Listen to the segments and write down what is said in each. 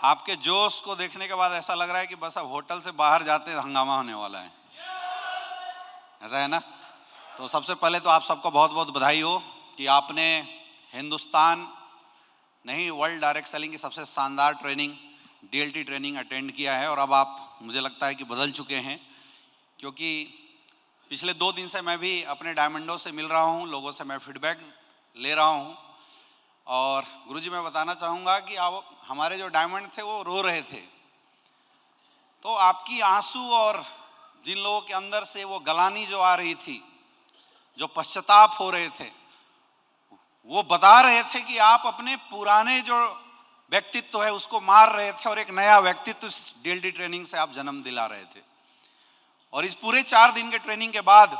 आपके जोश को देखने के बाद ऐसा लग रहा है कि बस अब होटल से बाहर जाते हंगामा होने वाला है, ऐसा है ना। तो सबसे पहले तो आप सबको बहुत बहुत बधाई हो कि आपने हिंदुस्तान नहीं वर्ल्ड डायरेक्ट सेलिंग की सबसे शानदार ट्रेनिंग डीएलटी ट्रेनिंग अटेंड किया है। और अब आप मुझे लगता है कि बदल चुके हैं, क्योंकि पिछले 2 दिन से मैं भी अपने डायमंडों से मिल रहा हूँ, लोगों से मैं फीडबैक ले रहा हूँ। और गुरुजी मैं बताना चाहूँगा कि आप हमारे जो डायमंड थे वो रो रहे थे, तो आपकी आंसू और जिन लोगों के अंदर से वो गलानी जो आ रही थी, जो पश्चाताप हो रहे थे, वो बता रहे थे कि आप अपने पुराने जो व्यक्तित्व है उसको मार रहे थे और एक नया व्यक्तित्व इस डीएलटी ट्रेनिंग से आप जन्म दिला रहे थे। और इस पूरे 4 दिन के ट्रेनिंग के बाद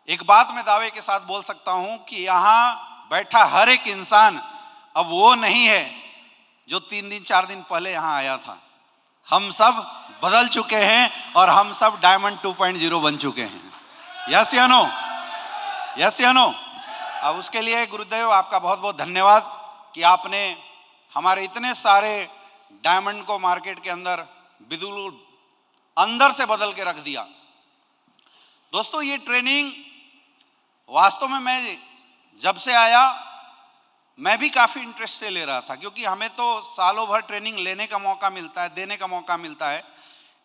एक बात मैं दावे के साथ बोल सकता हूं कि यहाँ बैठा हर एक इंसान अब वो नहीं है जो 3 दिन 4 दिन पहले यहाँ आया था। हम सब बदल चुके हैं और हम सब डायमंड 2.0 बन चुके हैं। यस या नो? यस या नो? अब उसके लिए गुरुदेव आपका बहुत बहुत धन्यवाद कि आपने हमारे इतने सारे डायमंड को मार्केट के अंदर बिल्कुल अंदर से बदल के रख दिया। दोस्तों ये ट्रेनिंग वास्तव में मैं जब से आया मैं भी काफ़ी इंटरेस्ट से ले रहा था, क्योंकि हमें तो सालों भर ट्रेनिंग लेने का मौका मिलता है, देने का मौका मिलता है।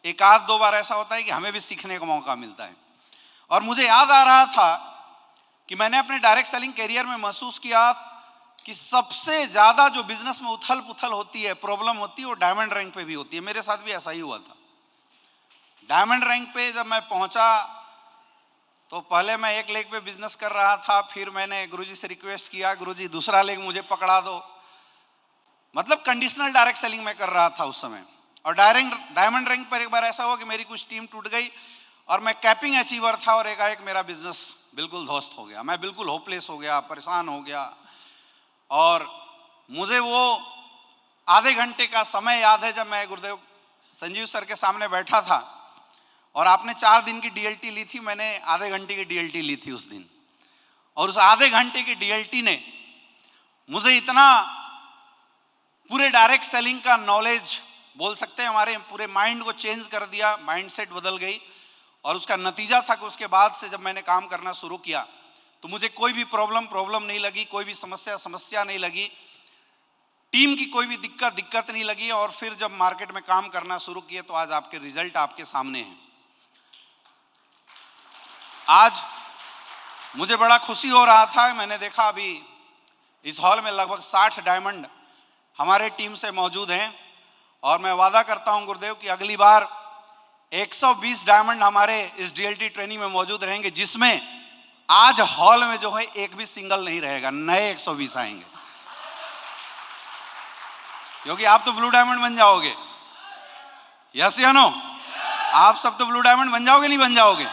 एक आध 2 बार ऐसा होता है कि हमें भी सीखने का मौका मिलता है। और मुझे याद आ रहा था कि मैंने अपने डायरेक्ट सेलिंग कैरियर में महसूस किया कि सबसे ज़्यादा जो बिजनेस में उथल पुथल होती है, प्रॉब्लम होती है, वो डायमंड रैंक पे भी होती है। मेरे साथ भी ऐसा ही हुआ था। डायमंड रैंक पे जब मैं पहुंचा तो पहले मैं एक लेग पे बिजनेस कर रहा था, फिर मैंने गुरुजी से रिक्वेस्ट किया, गुरुजी दूसरा लेग मुझे पकड़ा दो। मतलब कंडीशनल डायरेक्ट सेलिंग में कर रहा था उस समय। और डायमंड रैंक पर एक बार ऐसा हुआ कि मेरी कुछ टीम टूट गई और मैं कैपिंग अचीवर था और एकाएक मेरा बिजनेस बिल्कुल ध्वस्त हो गया। मैं बिल्कुल होपलेस हो गया, परेशान हो गया। और मुझे वो आधे घंटे का समय याद है जब मैं गुरुदेव संजीव सर के सामने बैठा था और आपने 4 दिन की डीएलटी ली थी, मैंने आधे घंटे की डीएलटी ली थी उस दिन। और उस आधे घंटे की डीएलटी ने मुझे इतना पूरे डायरेक्ट सेलिंग का नॉलेज बोल सकते हैं, हमारे पूरे माइंड को चेंज कर दिया, माइंडसेट बदल गई। और उसका नतीजा था कि उसके बाद से जब मैंने काम करना शुरू किया तो मुझे कोई भी प्रॉब्लम नहीं लगी, कोई भी समस्या नहीं लगी, टीम की कोई भी दिक्कत नहीं लगी। और फिर जब मार्केट में काम करना शुरू किए तो आज आपके रिजल्ट आपके सामने हैं। आज मुझे बड़ा खुशी हो रहा था, मैंने देखा अभी इस हॉल में लगभग 60 डायमंड हमारे टीम से मौजूद हैं। और मैं वादा करता हूं गुरुदेव कि अगली बार 120 डायमंड हमारे इस डीएलटी ट्रेनिंग में मौजूद रहेंगे, जिसमें आज हॉल में जो है एक भी सिंगल नहीं रहेगा, नए 120 आएंगे। क्योंकि आप तो ब्लू डायमंड बन जाओगे। यस या नो? आप सब तो ब्लू डायमंड बन जाओगे, नहीं बन जाओगे?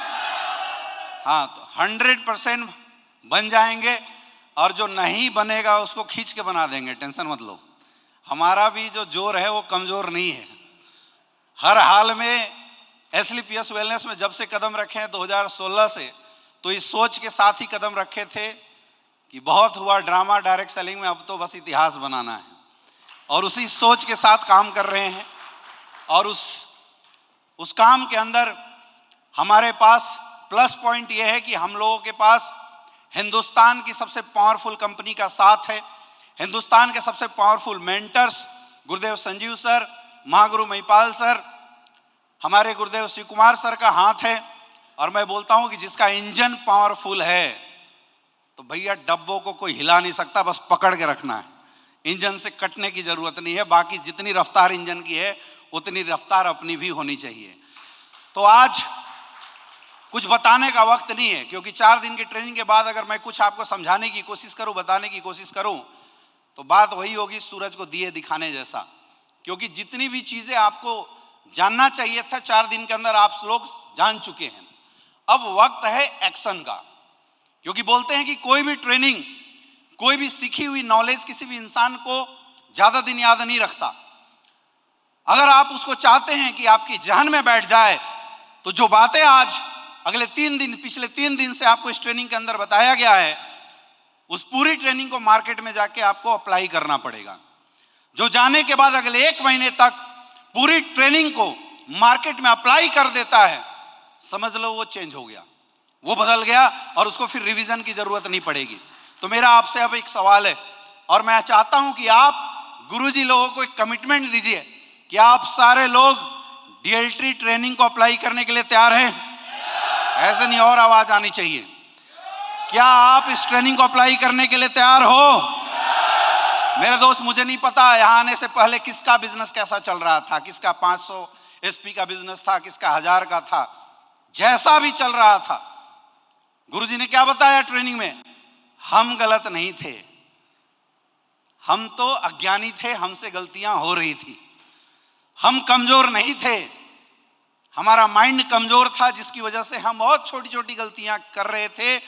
हाँ, तो 100% बन जाएंगे। और जो नहीं बनेगा उसको खींच के बना देंगे, टेंशन मत लो। हमारा भी जो जोर है वो कमजोर नहीं है। हर हाल में एसलीपीएस वेलनेस में जब से कदम रखे हैं 2016 से, तो इस सोच के साथ ही कदम रखे थे कि बहुत हुआ ड्रामा डायरेक्ट सेलिंग में, अब तो बस इतिहास बनाना है। और उसी सोच के साथ काम कर रहे हैं। और उस काम के अंदर हमारे पास प्लस पॉइंट यह है कि हम लोगों के पास हिंदुस्तान की सबसे पावरफुल कंपनी का साथ है, हिंदुस्तान के सबसे पावरफुल मेंटर्स गुरुदेव संजीव सर, महागुरु महिपाल सर, हमारे गुरुदेव शिव कुमार सर का हाथ है। और मैं बोलता हूं कि जिसका इंजन पावरफुल है तो भैया डब्बों को कोई हिला नहीं सकता, बस पकड़ के रखना है। इंजन से कटने की जरूरत नहीं है। बाकी जितनी रफ्तार इंजन की है उतनी रफ्तार अपनी भी होनी चाहिए। तो आज कुछ बताने का वक्त नहीं है, क्योंकि 4 दिन की ट्रेनिंग के बाद अगर मैं कुछ आपको समझाने की कोशिश करूं, बताने की कोशिश करूं, तो बात वही होगी सूरज को दिए दिखाने जैसा। क्योंकि जितनी भी चीजें आपको जानना चाहिए था 4 दिन के अंदर आप लोग जान चुके हैं। अब वक्त है एक्शन का। क्योंकि बोलते हैं कि कोई भी ट्रेनिंग, कोई भी सीखी हुई नॉलेज किसी भी इंसान को ज्यादा दिन याद नहीं रखता। अगर आप उसको चाहते हैं कि आपकी जहन में बैठ जाए, तो जो बातें आज पिछले 3 दिन से आपको इस ट्रेनिंग के अंदर बताया गया है, उस पूरी ट्रेनिंग को मार्केट में जाके आपको अप्लाई करना पड़ेगा। जो जाने के बाद अगले 1 महीने तक पूरी ट्रेनिंग को मार्केट में अप्लाई कर देता है, समझ लो वो चेंज हो गया, वो बदल गया और उसको फिर रिवीजन की जरूरत नहीं पड़ेगी। तो मेरा आपसे अब एक सवाल है और मैं चाहता हूं कि आप गुरुजी लोगों को एक कमिटमेंट दीजिए कि आप सारे लोग डीएलटी ट्रेनिंग को अप्लाई करने के लिए तैयार हैं? ऐसे नहीं, और आवाज आनी चाहिए। क्या आप इस ट्रेनिंग को अप्लाई करने के लिए तैयार हो? मेरे दोस्त, मुझे नहीं पता यहां आने से पहले किसका बिजनेस कैसा चल रहा था, किसका 500 एसपी का बिजनेस था, किसका 1000 का था, जैसा भी चल रहा था, गुरुजी ने क्या बताया ट्रेनिंग में? हम गलत नहीं थे, हम तो अज्ञानी थे, हमसे गलतियां हो रही थी, हम कमजोर नहीं थे, हमारा माइंड कमजोर था, जिसकी वजह से हम बहुत छोटी छोटी गलतियां कर रहे थे,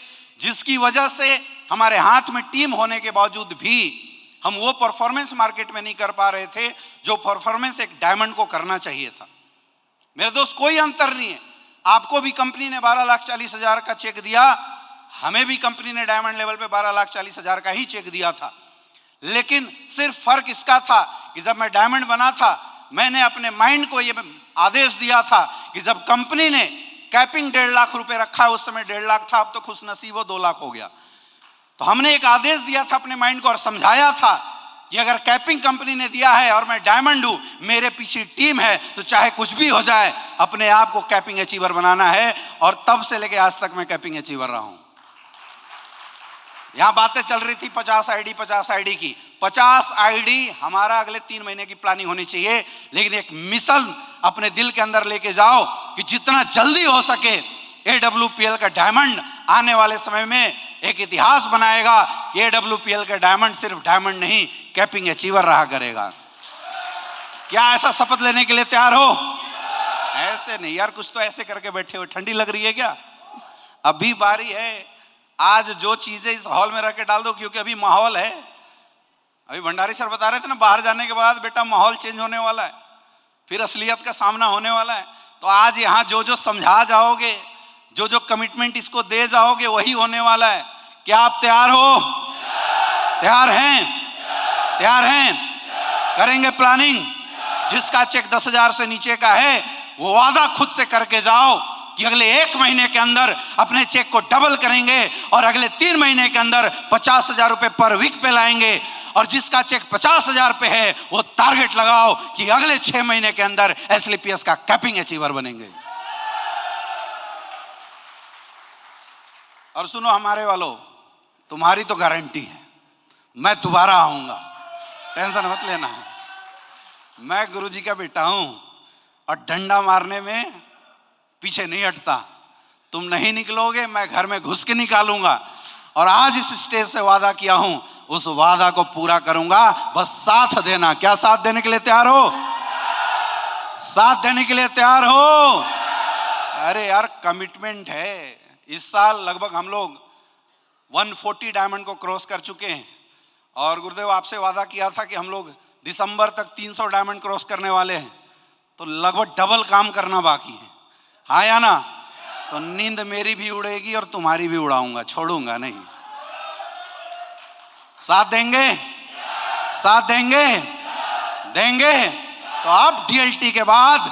जिसकी वजह से हमारे हाथ में टीम होने के बावजूद भी हम वो परफॉर्मेंस मार्केट में नहीं कर पा रहे थे जो परफॉर्मेंस एक डायमंड को करना चाहिए था। मेरे दोस्त, कोई अंतर नहीं है। आपको भी कंपनी ने 12,40,000 का चेक दिया, हमें भी कंपनी ने डायमंड लेवल पे 12,40,000 का ही चेक दिया था, लेकिन सिर्फ फर्क इसका था कि जब मैं डायमंड बना था, मैंने अपने माइंड को ये आदेश दिया था कि जब कंपनी ने कैपिंग 1.5 लाख रुपए रखा है, उस समय 1.5 लाख था, अब तो खुश नसीब हो 2 लाख हो गया, तो हमने एक आदेश दिया था अपने माइंड को और समझाया था कि अगर कैपिंग कंपनी ने दिया है और मैं डायमंड हूं, मेरे पीछे टीम है, तो चाहे कुछ भी हो जाए, अपने आप को कैपिंग अचीवर बनाना है। और तब से लेके आज तक मैं कैपिंग अचीवर रहा हूं। यहां बातें चल रही थी 50 आईडी की। 50 आईडी हमारा अगले 3 महीने की प्लानिंग होनी चाहिए, लेकिन एक मिशन अपने दिल के अंदर लेके जाओ कि जितना जल्दी हो सके AWPL का डायमंड आने वाले समय में एक इतिहास बनाएगा कि AWPL का डायमंड सिर्फ डायमंड नहीं, कैपिंग अचीवर रहा करेगा। क्या ऐसा शपथ लेने के लिए तैयार हो? ऐसे नहीं यार, कुछ तो ऐसे करके बैठे हो, ठंडी लग रही है क्या? अभी बारी है, आज जो चीजें इस हॉल में रख के डाल दो, क्योंकि अभी माहौल है। अभी भंडारी सर बता रहे थे ना, बाहर जाने के बाद बेटा माहौल चेंज होने वाला है, फिर असलियत का सामना होने वाला है। तो आज यहाँ जो जो समझा जाओगे, जो जो कमिटमेंट इसको दे जाओगे, वही होने वाला है। क्या आप तैयार हो? तैयार हैं? तैयार हैं? करेंगे प्लानिंग। जिसका चेक 10,000 से नीचे का है, वो वादा खुद से करके जाओ कि अगले 1 महीने के अंदर अपने चेक को डबल करेंगे और अगले 3 महीने के अंदर 50,000 रुपए पर वीक पे लाएंगे। और जिसका चेक 50,000 पे है, वो टारगेट लगाओ कि अगले 6 महीने के अंदर SLPS का कैपिंग अचीवर बनेंगे। और सुनो हमारे वालों, तुम्हारी तो गारंटी है, मैं दोबारा आऊंगा, टेंशन मत लेना। मैं गुरुजी का बेटा हूं और डंडा मारने में पीछे नहीं हटता। तुम नहीं निकलोगे, मैं घर में घुस के निकालूंगा। और आज इस स्टेज से वादा किया हूं, उस वादा को पूरा करूंगा। बस साथ देना। क्या साथ देने के लिए तैयार हो? साथ देने के लिए तैयार हो? अरे यार, कमिटमेंट है। इस साल लगभग हम लोग 140 डायमंड को क्रॉस कर चुके हैं और गुरुदेव आपसे वादा किया था कि हम लोग दिसंबर तक 300 डायमंड क्रॉस करने वाले हैं, तो लगभग डबल काम करना बाकी है। हाँ या ना? तो नींद मेरी भी उड़ेगी और तुम्हारी भी उड़ाऊंगा, छोड़ूंगा नहीं। साथ देंगे? साथ देंगे? देंगे? तो अब डीएलटी के बाद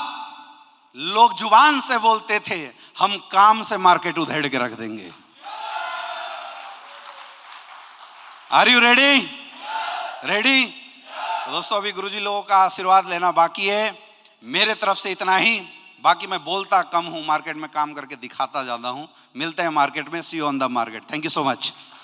लोग जुबान से बोलते थे, हम काम से मार्केट उधेड़ के रख देंगे। Are you ready? रेडी? तो दोस्तों, अभी गुरुजी लोगों का आशीर्वाद लेना बाकी है। मेरे तरफ से इतना ही। बाकी मैं बोलता कम हूं, मार्केट में काम करके दिखाता ज्यादा हूं। मिलते हैं मार्केट में। See you on the market. Thank you so much.